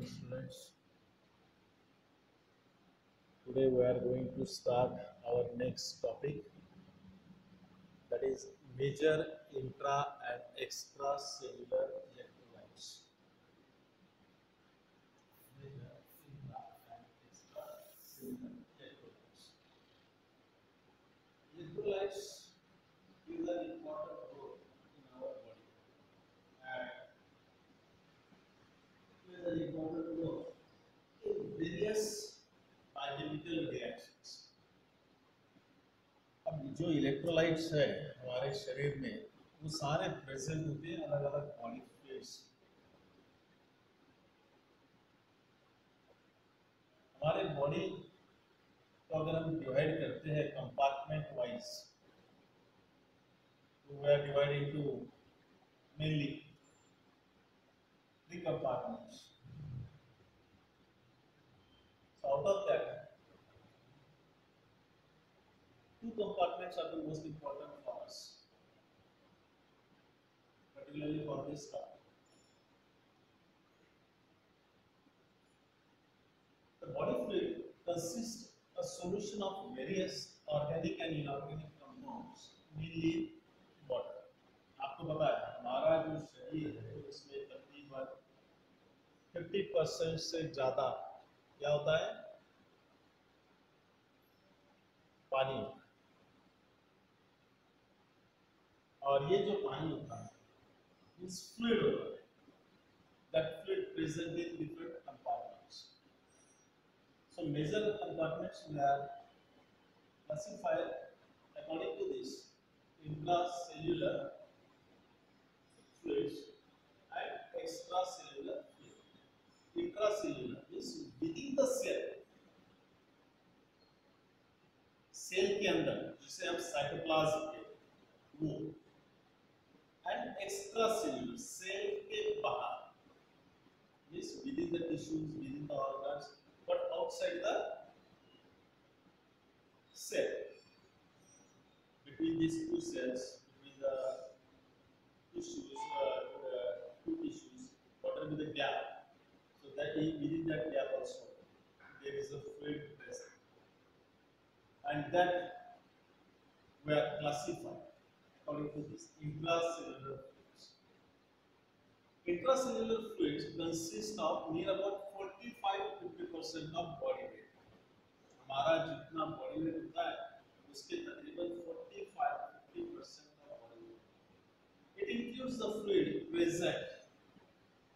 afternoon, students. Today we are going to start our next topic, that is major intra and extracellular electrolytes. Major intra and extracellular electrolytes. Electrolytes plays an important role in our body and plays an important role in various biochemical reactions. अब जो electrolytes है हमारे शरीर में वो सारे present होते हैं अलग अलग बॉडी फ्लूइड्स। हमारे बॉडी को अगर हम डिवाइड करते हैं कंपार्टमेंट वाइज, तो we are divide into mainly three compartments. So out of that, two compartments are the most important for us, particularly for this topic. The body fluid consists a solution of various organic and inorganic compounds, mainly water. आपको पता है हमारा जो शरीर है उसमें तकरीबन 50% से ज़्यादा क्या होता है, पानी होता है। और ये जो पानी होता है इस फ्लूइड होता है, that fluid present in different compartments. So major compartments we are classified according to this: intracellular fluids and extracellular fluid. Intracellular means within the cell, cell के अंदर, जिसे हम साइटोप्लाज्म कहते हैं वो, एंड एक्स्ट्रासेल्युलर सेल के बाहर, means within the tissues, within the organs, but outside the cell, between these two cells, between the tissues, two tissues, what will be the gap? So that within that gap also there is a fluid present, and that we are classified according to this intracellular fluids. Intracellular fluids consist of near about 45 to 50% of body weight. हमारा जितना body weight होता है उसके तकरीबन 45 to 50% of body weight. It includes the fluid present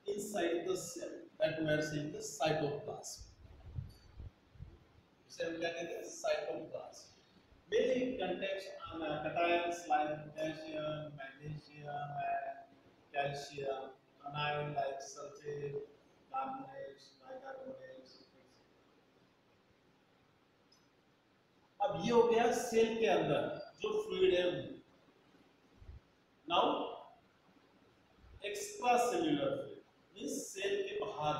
inside the cell, that we are saying the cytoplasm. इसे हम क्या कहते हैं, cytoplasm. Mainly it contains cations like potassium, magnesium, and calcium, anion like sulfate, carbonates, bicarbonates. अब ये हो गया cell के अंदर जो फ्लूइड है। Now extracellular fluid means cell के बाहर।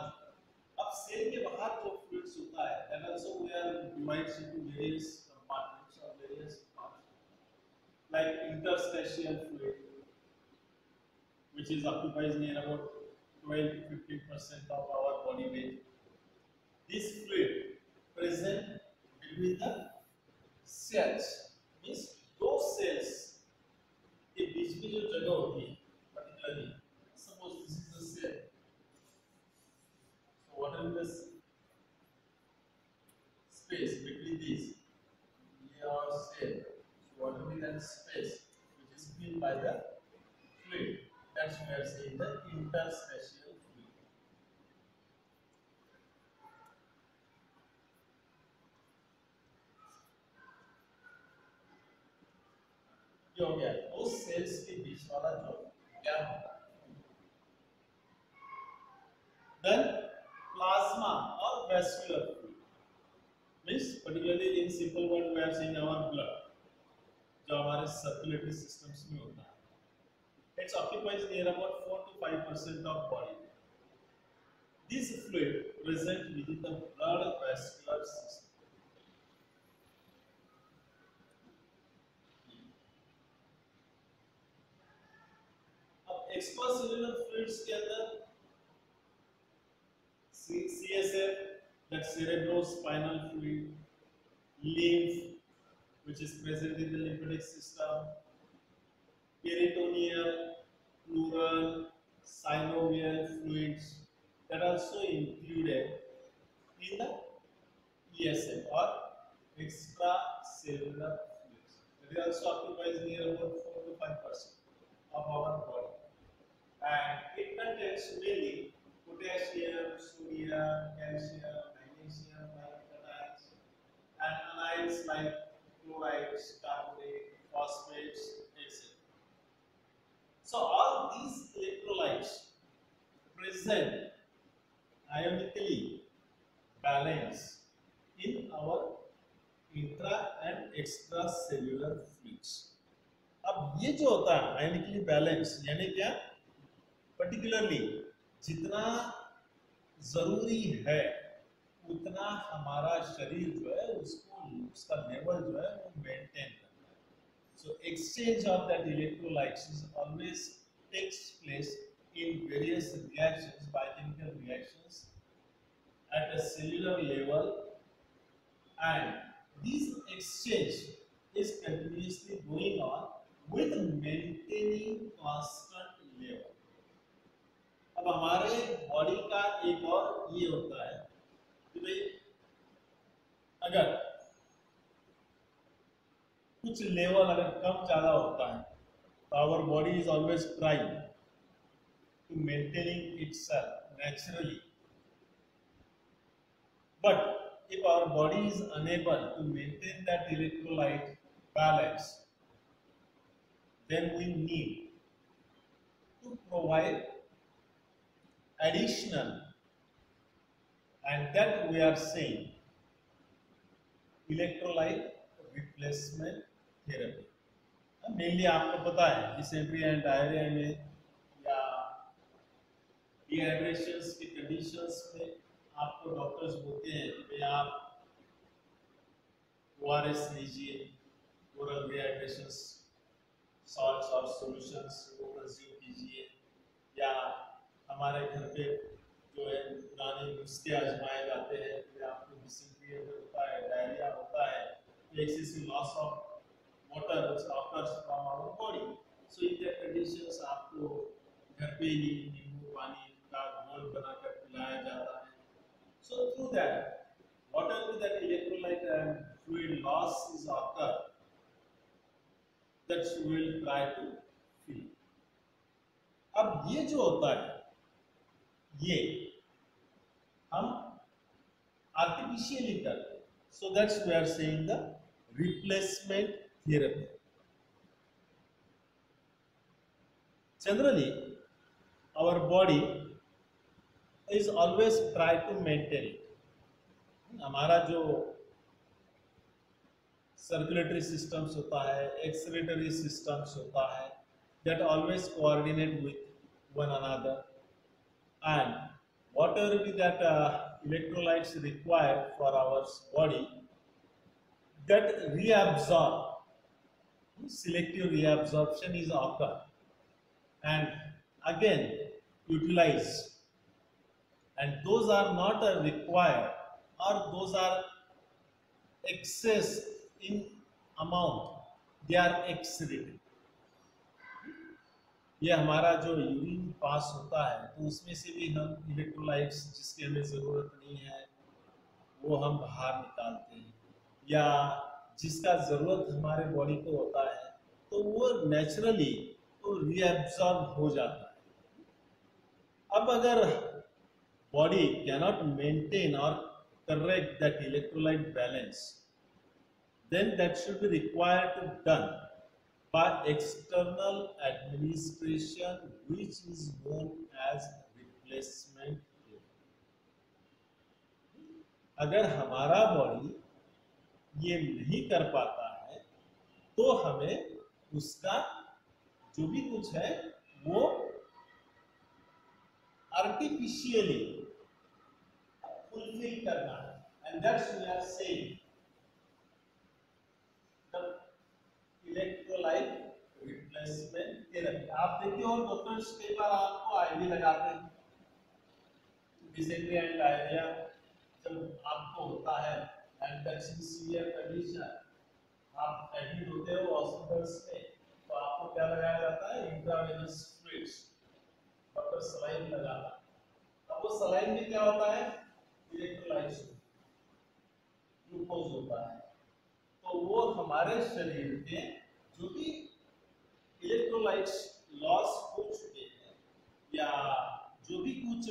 अब सेल के बाहर जो फ्लूइड्स होता है, that also we are divides into various compartments और various parts, like interstitial fluid, which is occupies near about 12 to 15% of our body weight. This fluid present between the cells, means those cells के बीच में जो जगह होती है, particularly suppose this is the cell, so what is this space between these, ये और cell, so what will be that space which is filled by the fluid, that's why we are saying the interstitial fluid. ये हो गया दो sales के बीच वाला जो gap होता है। देन प्लाज्मा और vascular fluid means particularly in simple word we are saying our blood, जो हमारे सर्कुलेटरी सिस्टम्स में होता है, it occupies near about 4 to 5% of body weight. This fluid present within the blood vascular system. अब extracellular fluids के अंदर CSF, that cerebrospinal fluid, lymph, which is present in the lymphatic system, peritoneal, pleural, synovial fluids that also included in the ESF or extracellular fluids. That also occupies near about 4 to 5% of our body. And it contains mainly potassium, sodium, calcium, magnesium like anions, and anions like chlorides, carbonate, phosphates, etc. So all these electrolytes present ionically balanced in our intra and extra cellular fluids. अब ये जो होता है आयनिकली balance यानी क्या, particularly जितना जरूरी है उतना हमारा शरीर जो है उसको उसका लेवल जो है वो मेंटेन करता है। So exchange of that electrolytes is always takes place in various reactions, biochemical reactions at a cellular level, and this exchange is continuously going on with maintaining constant level. अब हमारे body का एक और ये होता है कि भाई अगर कुछ लेवल अगर कम ज्यादा होता है तो our body is always trying to maintaining itself naturally. But if our body is unable to maintain that electrolyte balance, then we need to provide additional, and that we are saying electrolyte replacement therapy. Mainly आपको पता है dysentery and diarrhoea में या डिहाइड्रेशंस की conditions में आपको doctors बोलते हैं कि भाई आप ORS लीजिए, ओरल डिहाइड्रेशंस सॉल्ट्स और सॉल्यूशंस वो कंज्यूम कीजिए, या हमारे घर पे जो है पुराने नुस्खे आजमाए जाते हैं कि आपको डिसेंट्री होता है, डायरिया होता है, excessive loss of water which occurs from our body. So in that conditions आपको घर पे ही नींबू पानी का घोल बनाकर पिलाया जाता है। So through that, whatever that electrolyte and fluid loss is occur, that we will try to fill. अब ये जो होता है ये हम artificially करते हैं, so that's we are saying the replacement therapy. Generally, our body is always try to maintain it. हमारा जो सर्कुलेटरी सिस्टम्स होता है, एक्सक्रीटरी सिस्टम्स होता है, that always coordinate with one another, and whatever be that electrolytes required for our body, that reabsorb, selective reabsorption is occur and again utilized, and those are not required or those are excess in amount, they are excreted. ये हमारा जो urine pass होता है तो उसमें से भी हम इलेक्ट्रोलाइट्स जिसकी हमें ज़रूरत नहीं है वो हम बाहर निकालते हैं, या जिसका ज़रूरत हमारे बॉडी को होता है तो वो नेचुरली तो रीअब्सॉर्ब हो जाता है। अब अगर बॉडी कैनॉट मेंटेन और correct that electrolyte balance, then that should be required to done by external administration, which is known as replacement therapy. अगर हमारा बॉडी ये नहीं कर पाता है तो हमें उसका जो भी कुछ है वो आर्टिफिशियली फुलफिल करना है, and that's we are saying the electrolyte replacement therapy. आप देखिए और डॉक्टर्स कई बार आपको आईवी लगाते हैं, डिसेंट्री एंड डायरिया जब आपको होता है and that's in severe condition, आप एडमिट होते हो हॉस्पिटल्स में, तो आपको क्या लगाया जाता है? इंट्रावेनस फ्लूइड्स, डॉक्टर सलाइन लगाता है। अब वो सलाइन में क्या होता है? इलेक्ट्रोलाइट्स, ग्लूकोज होता है। तो वो हमारे शरीर में जो भी इलेक्ट्रोलाइट्स लॉस हो चुके हैं या जो भी कुछ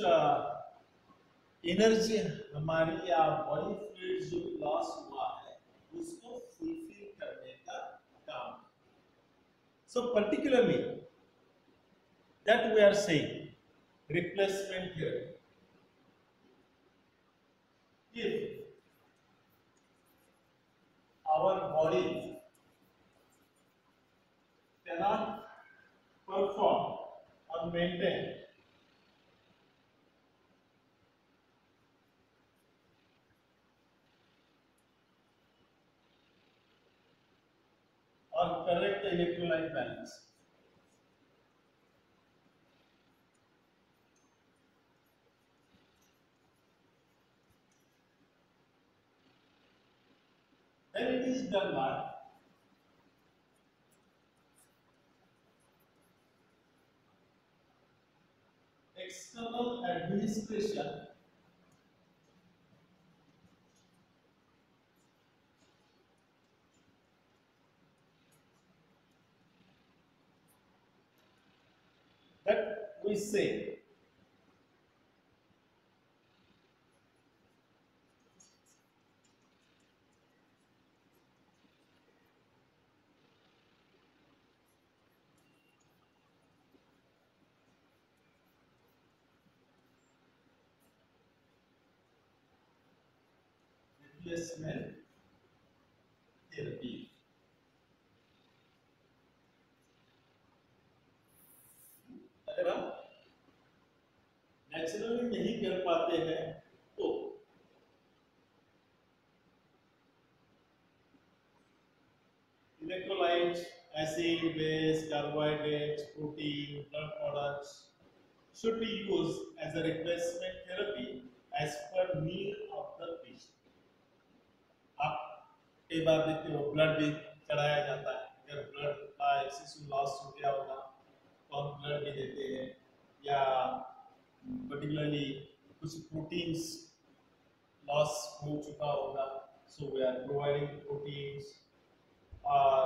एनर्जी हमारी या बॉडी फ्लूइड जो भी लॉस हुआ है उसको फुलफिल करने का काम। So particularly that we are saying replacement therapy. If our body cannot perform or maintain or correct the electrolyte balance, then it is done by external administration that we say replacement therapy। अगर हम naturally नहीं कर पाते हैं तो electrolytes, acid, base, carbohydrates, protein, blood products should be used as a replacement therapy as per need of the patient। आप कई बार देखते हो ब्लड भी चढ़ाया जाता है, अगर ब्लड का एक्सेसिव लॉस हो गया होगा तो हम ब्लड भी देते हैं, या पर्टिकुलरली कुछ प्रोटीन्स लॉस हो चुका होगा, so we are providing proteins और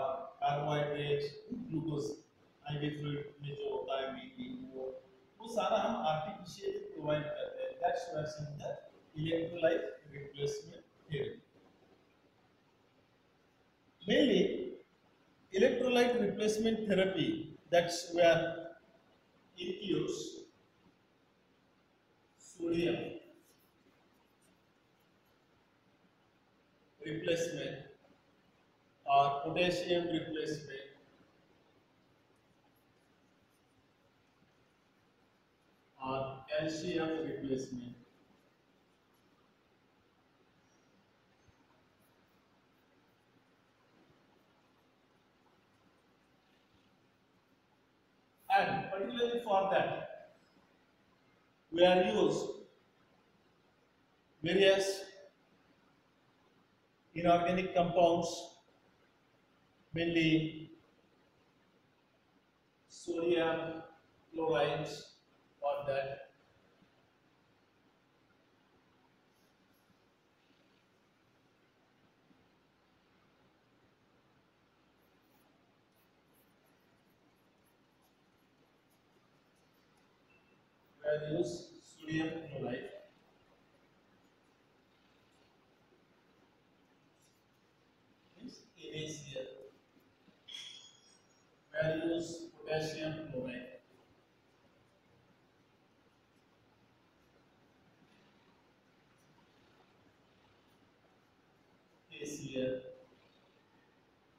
कार्बोहाइड्रेट्स, ग्लूकोज आईवी फ्लूइड में जो होता है मेनली वो सारा हम आर्टिफिशियली प्रोवाइड करते हैं। That's why in the electrolyte replacement therapy. Mainly, electrolyte replacement therapy, that's where includes sodium replacement or potassium replacement or calcium replacement, and particularly for that we are used various inorganic compounds, mainly sodium chlorides for that, we are used sodium chloride, means NaCl, we are used potassium chloride, KCl,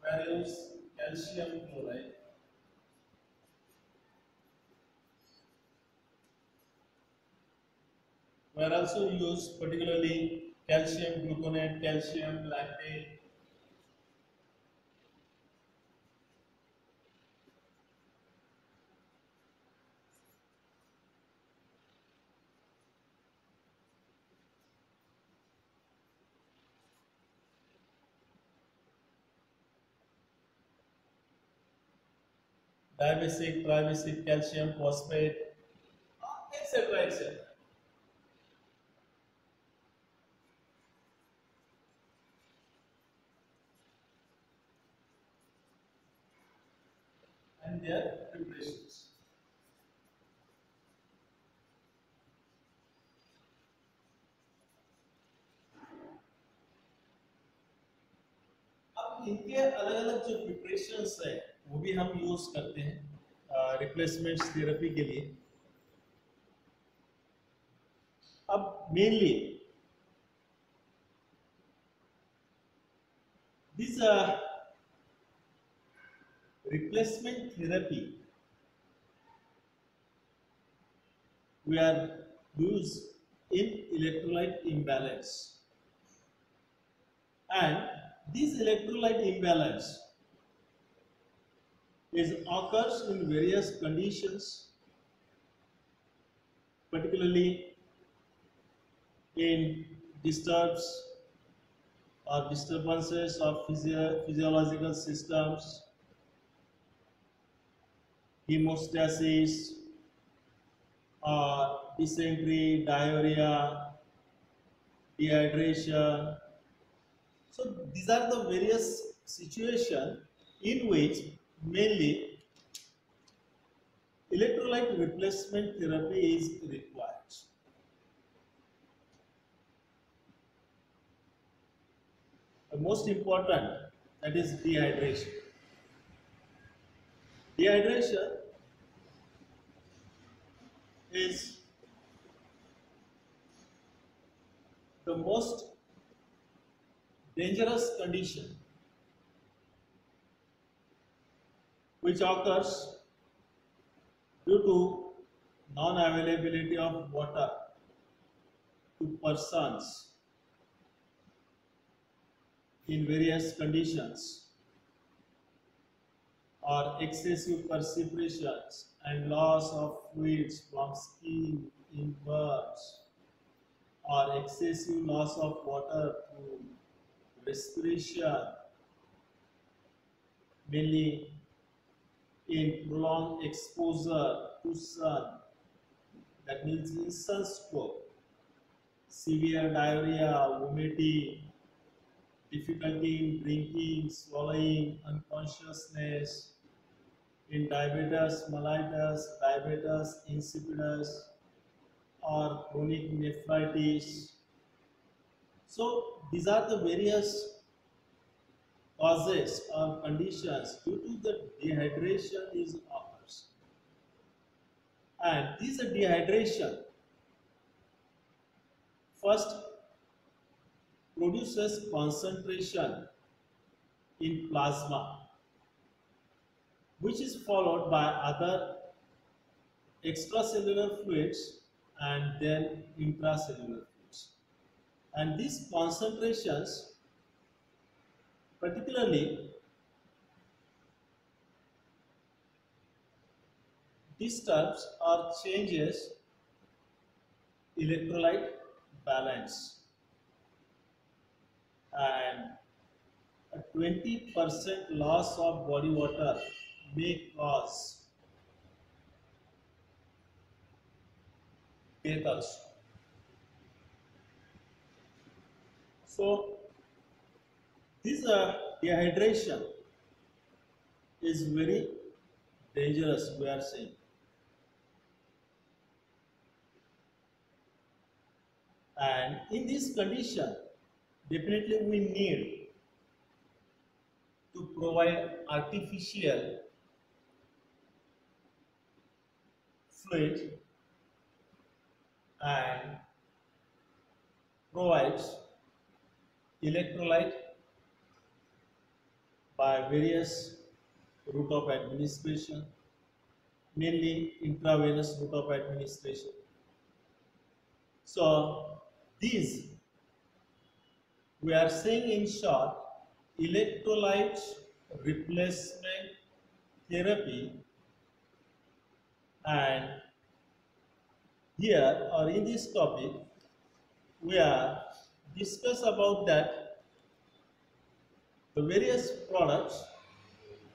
various calcium chloride, were also used particularly calcium gluconate, calcium lactate, Divasic, trivasic, calcium phosphate, etc. etc. And their preparations. अब इनके अलग अलग जो preparations है वो भी हम use करते हैं रिप्लेसमेंट थेरेपी के लिए. अब mainly this replacement therapy we are used in electrolyte imbalance, and this electrolyte imbalance is occurs in various conditions, particularly in disturbs or disturbances of physiological systems, hemostasis, dysentery, diarrhea, dehydration. So these are the various situations in which mainly electrolyte replacement therapy is required. The most important, that is dehydration. Dehydration is the most dangerous condition which occurs due to non-availability of water to persons in various conditions, or excessive perspirations and loss of fluids from skin in birds, or excessive loss of water through respiration, mainly in prolonged exposure to sun, that means in sunstroke, severe diarrhea, vomiting, difficulty in drinking, swallowing, unconsciousness, in diabetes mellitus, diabetes insipidus, or chronic nephritis. So these are the various causes or conditions due to the dehydration is occurs. And this dehydration first produces concentration in plasma, which is followed by other extracellular fluids and then intracellular fluids. And these concentrations particularly disturbs or changes electrolyte balance, and a 20% loss of body water may cause death also. So this dehydration is very dangerous, we are saying. And in this condition, definitely we need to provide artificial fluid and provides electrolyte by various route of administration, mainly intravenous route of administration. So these, we are saying in short, electrolyte replacement therapy, and here or in this topic we are discuss about that the various products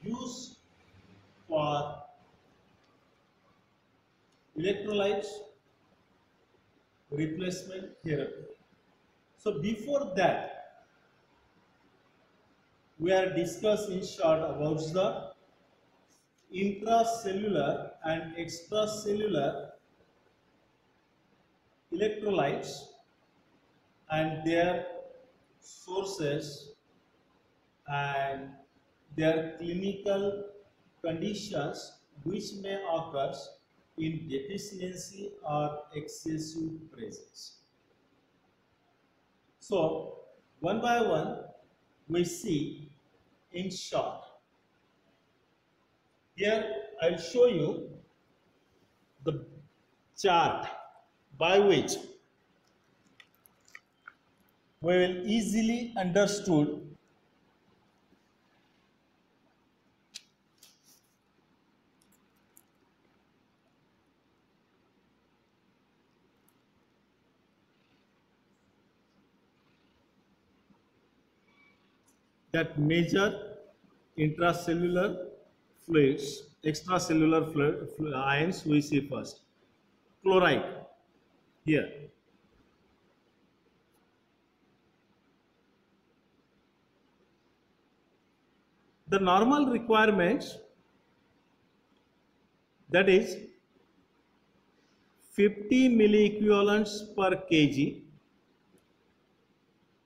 used for electrolytes replacement therapy. So before that, we are discussing in short about the intracellular and extracellular electrolytes and their sources and their clinical conditions which may occur in deficiency or excessive presence. So, one by one, we see in short. Here, I'll show you the chart by which we will easily understood that major intracellular fluids, extracellular ions we see first. Chloride here. The normal requirements, that is 50 milliequivalents per kg,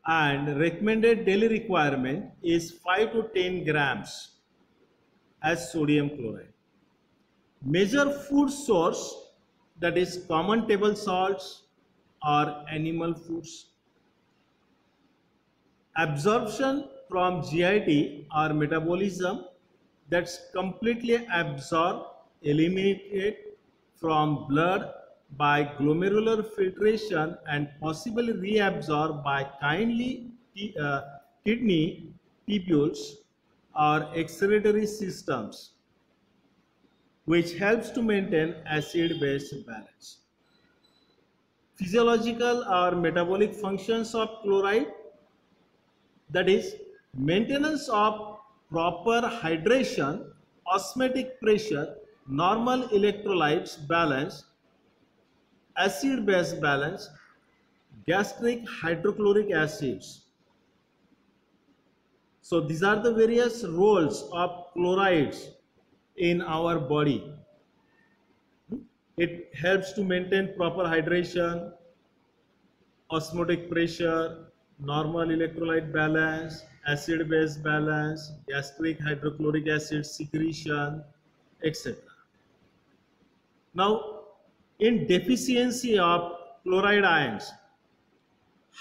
and recommended daily requirement is 5 to 10 grams as sodium chloride. Major food source, that is common table salts or animal foods. Absorption from GIT or metabolism, that's completely absorbed, eliminated from blood by glomerular filtration and possibly reabsorbed by kidney tubules or excretory systems, which helps to maintain acid-base balance. Physiological or metabolic functions of chloride, that is maintenance of proper hydration, osmotic pressure, normal electrolytes balance, acid-base balance, gastric hydrochloric acids. So these are the various roles of chlorides in our body. It helps to maintain proper hydration, osmotic pressure, normal electrolyte balance, acid-base balance, gastric hydrochloric acid secretion, etc. Now, in deficiency of chloride ions,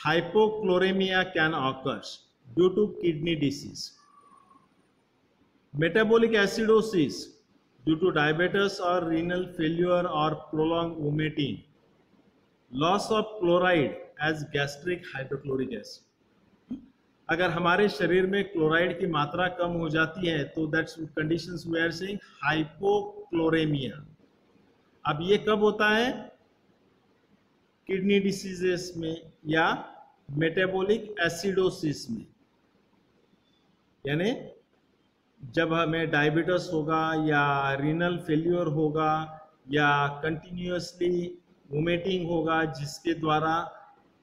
hypochloremia can occur due to kidney disease. Metabolic acidosis due to diabetes or renal failure or prolonged vomiting. Loss of chloride as gastric hydrochloric acid. अगर हमारे शरीर में chloride की मात्रा कम हो जाती है तो that's conditions we are saying hypochloremia. अब ये कब होता है? किडनी डिसीजेस में या मेटाबॉलिक एसिडोसिस में, यानी जब हमें डायबिटीज होगा या रीनल फेल्योर होगा या कंटिन्यूअसली वोमिटिंग होगा जिसके द्वारा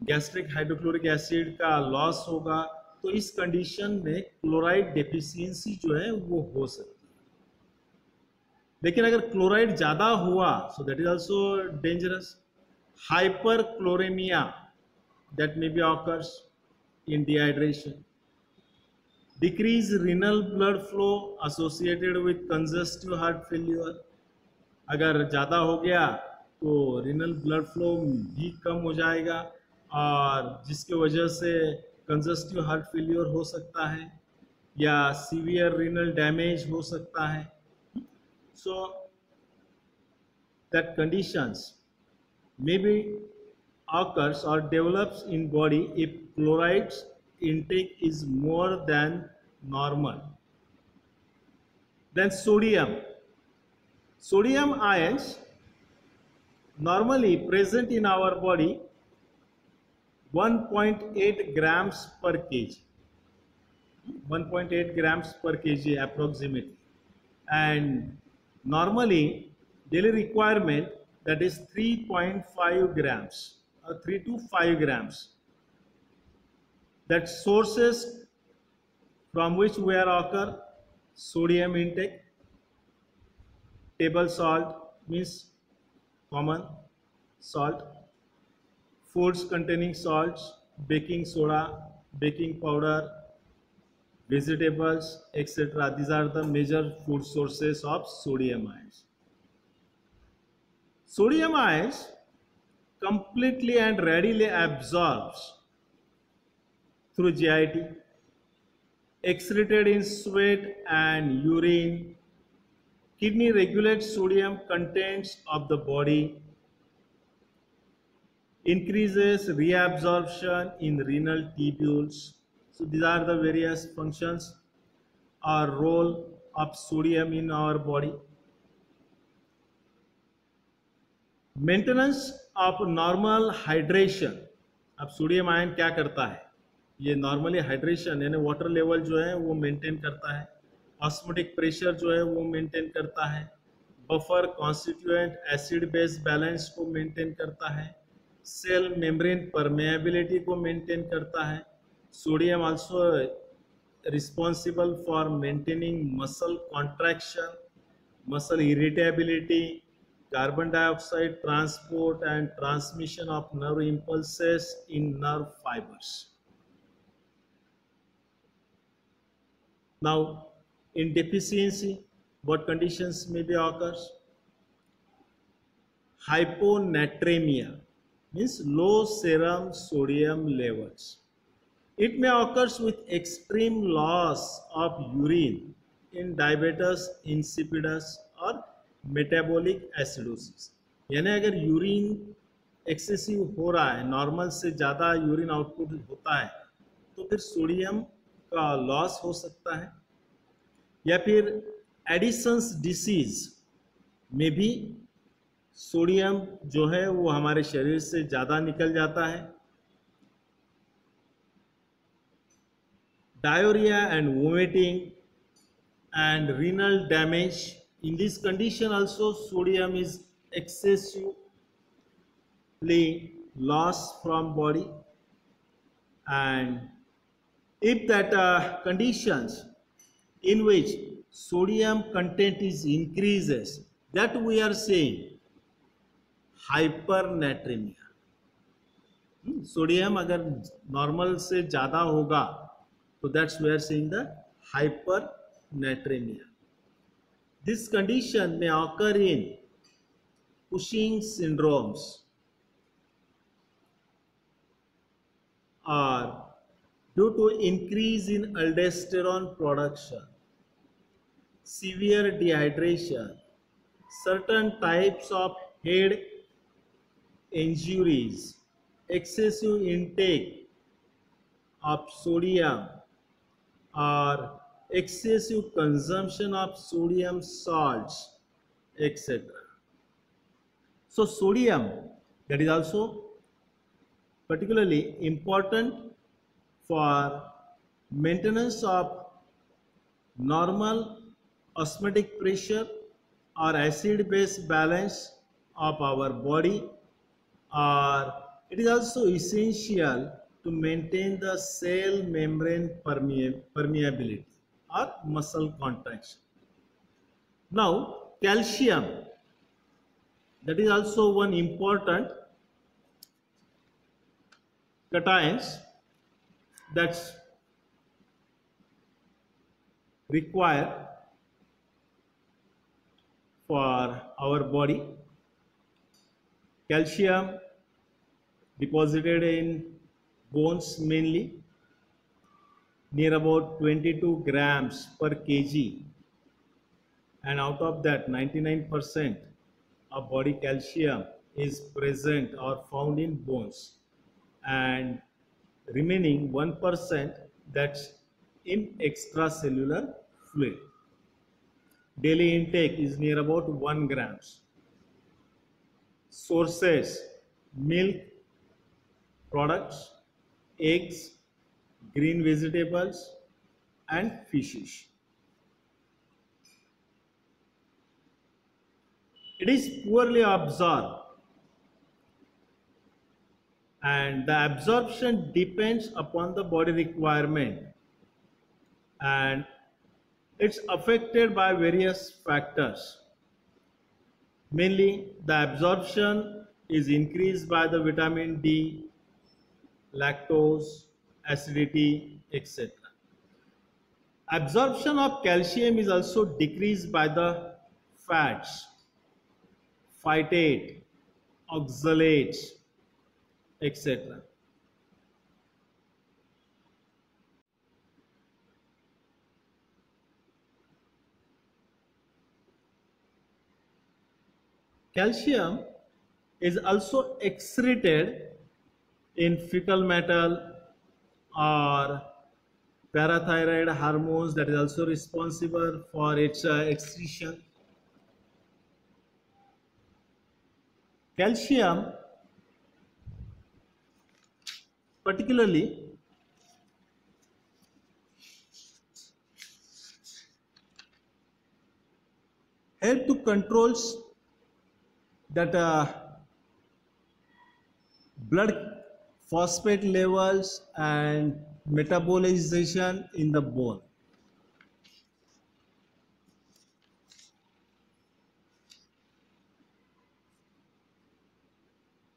गैस्ट्रिक हाइड्रोक्लोरिक एसिड का लॉस होगा, तो इस कंडीशन में क्लोराइड डेफिशिएंसी जो है वो हो सकती है. लेकिन अगर क्लोराइड ज्यादा हुआ so that is also dangerous. Hyperchloremia that may be occurs in dehydration. Decrease renal blood flow associated with congestive heart failure. अगर ज़्यादा हो गया तो renal blood flow भी कम हो जाएगा और जिसके वजह से congestive heart failure हो सकता है या severe renal damage हो सकता है. So that conditions may be occurs or develops in body if chlorides intake is more than normal. Then sodium. Sodium ions normally present in our body 1.8 grams per kg. 1.8 grams per kg approximately. And normally daily requirement that is 3.5 grams, 3 to 5 grams. That sources from which where occur sodium intake, table salt means common salt, foods containing salts, baking soda, baking powder, vegetables, etc. These are the major food sources of sodium ions. Sodium ions completely and readily absorbs through GIT, excreted in sweat and urine. Kidney regulates sodium contents of the body, increases reabsorption in renal tubules. So these are the various functions or role of sodium in our body. Maintenance of normal hydration. अब sodium ion क्या करता है, ये normally hydration यानी water level जो है वो maintain करता है, ऑस्मोटिक प्रेशर जो है वो मेंटेन करता है, buffer constituent acid base balance को मेंटेन करता है, सेल मेम्ब्रेन परमेबिलिटी को मेंटेन करता है. Sodium also responsible for maintaining muscle contraction, muscle irritability, carbon dioxide transport and transmission of nerve impulses in nerve fibers. Now, in deficiency, what conditions may be occurs? Hyponatremia means low serum sodium levels. It may occurs with extreme loss of urine in diabetes insipidus और metabolic acidosis. यानी अगर urine excessive हो रहा है, normal से ज़्यादा urine output होता है, तो फिर सोडियम का लॉस हो सकता है. या फिर एडिसन्स डिसीज में भी सोडियम जो है वो हमारे शरीर से ज़्यादा निकल जाता है. Diarrhoea and vomiting and renal damage. In this condition also sodium is excessively lost from body, and if that conditions in which sodium content is increases, that we are saying hypernatremia. Sodium अगर normal से ज़्यादा होगा तो that's we are saying the hypernatremia. This condition may occur in Cushing syndromes or due to increase in aldosterone production, severe dehydration, certain types of head injuries, excessive intake of sodium or excessive consumption of sodium salts, etc. So sodium, that is also particularly important for maintenance of normal osmotic pressure or acid base balance of our body, or it is also essential to maintain the cell membrane permeability or muscle contraction. Now, calcium, that is also one important cations that's required for our body. Calcium deposited in bones mainly, near about 22 grams per kg, and out of that 99% of body calcium is present or found in bones, and remaining 1% that's in extracellular fluid. Daily intake is near about 1 grams. Sources: milk products, eggs, green vegetables and fishes. it is poorly absorbed, and the absorption depends upon the body requirement, and it's affected by various factors. Mainly, the absorption is increased by the vitamin D, lactose, acidity, etc. Absorption of calcium is also decreased by the fats, phytate, oxalates, etc. Calcium is also excreted in fecal matter or parathyroid hormones that is also responsible for its excretion. Calcium particularly help to controls that blood phosphate levels and metabolization in the bone.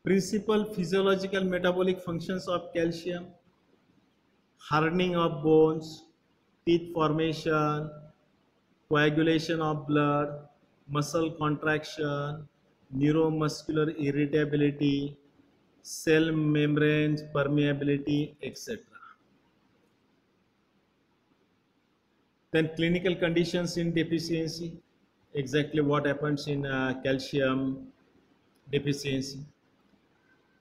Principal physiological metabolic functions of calcium: hardening of bones, teeth formation, coagulation of blood, muscle contraction, neuromuscular irritability, cell membranes permeability, etc. Then clinical conditions in deficiency, exactly what happens in calcium deficiency.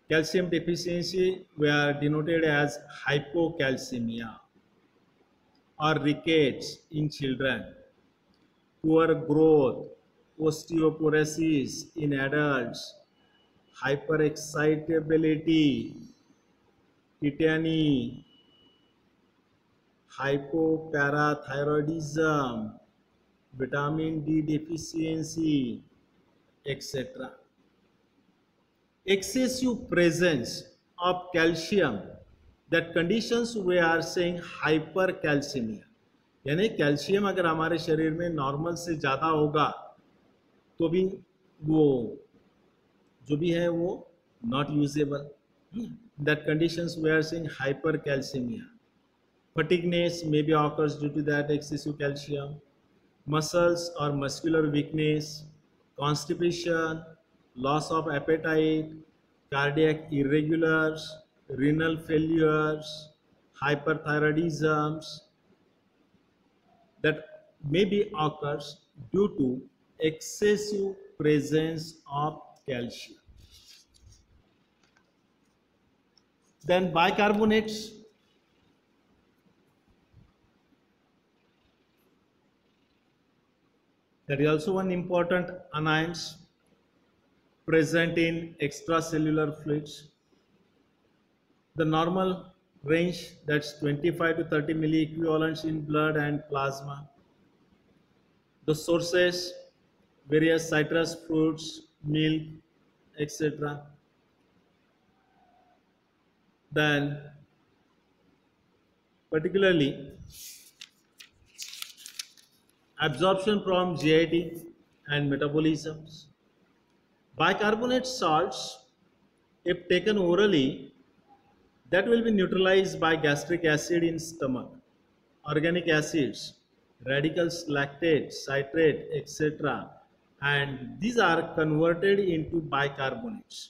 Calcium deficiency were denoted as hypocalcemia or rickets in children, poor growth, osteoporosis in adults, hyperexcitability, tetany, hypoparathyroidism, vitamin D deficiency, etc. Excessive presence of calcium, that conditions we are saying hypercalcemia, यानी calcium अगर हमारे शरीर में normal से ज़्यादा होगा तो भी वो जो भी है वो not usable. That conditions we are saying hypercalcemia. Fatigueness may be occurs due to that excessive calcium, muscles or muscular weakness, constipation, loss of appetite, cardiac irregulars, renal failures, hyperthyroidisms, that may be occurs due to excessive presence of calcium. Then bicarbonates. That is also one important anions present in extracellular fluids. The normal range, that's 25 to 30 milliequivalents in blood and plasma. The sources, various citrus fruits, milk, etc. Then particularly absorption from GIT and metabolisms. Bicarbonate salts, if taken orally, that will be neutralized by gastric acid in stomach, organic acids, radicals, lactate, citrate, etc. And these are converted into bicarbonates.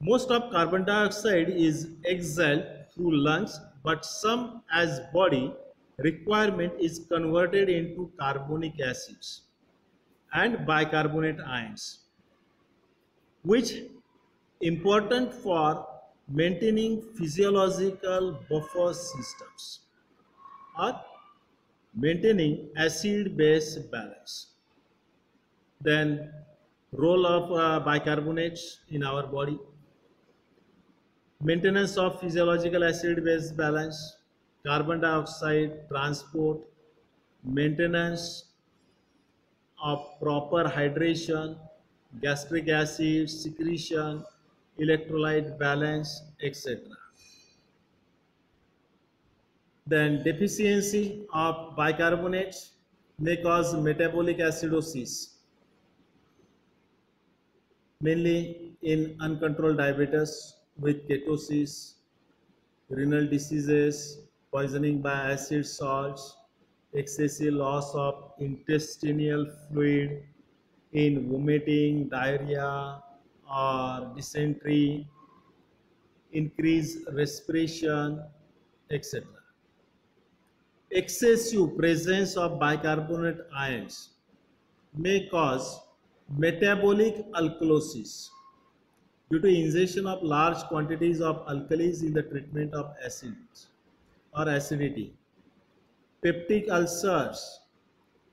Most of carbon dioxide is exhaled through lungs, but some as body requirement is converted into carbonic acids and bicarbonate ions, which important for maintaining physiological buffer systems or maintaining acid-base balance. Then role of bicarbonates in our body: maintenance of physiological acid-base balance, carbon dioxide transport, maintenance of proper hydration, gastric acid secretion, electrolyte balance, etc. Then deficiency of bicarbonates may cause metabolic acidosis, mainly in uncontrolled diabetes with ketosis, renal diseases, poisoning by acid salts, excessive loss of intestinal fluid in vomiting, diarrhea, or dysentery, increased respiration, etc. Excessive presence of bicarbonate ions may cause metabolic alkalosis due to ingestion of large quantities of alkalis in the treatment of acids or acidity. Peptic ulcers,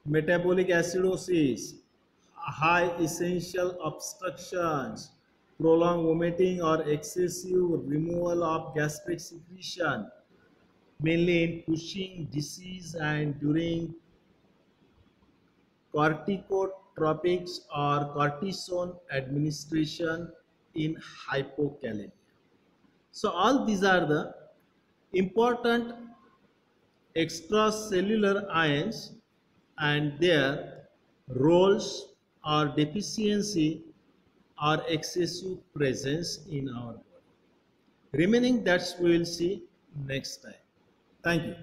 metabolic acidosis, high essential obstructions, prolonged vomiting or excessive removal of gastric secretion, mainly in Cushing disease and during corticotropics or cortisone administration in hypokalemia. So all these are the important extracellular ions and their roles or deficiency or excessive presence in our body. Remaining that we will see next time. Thank you.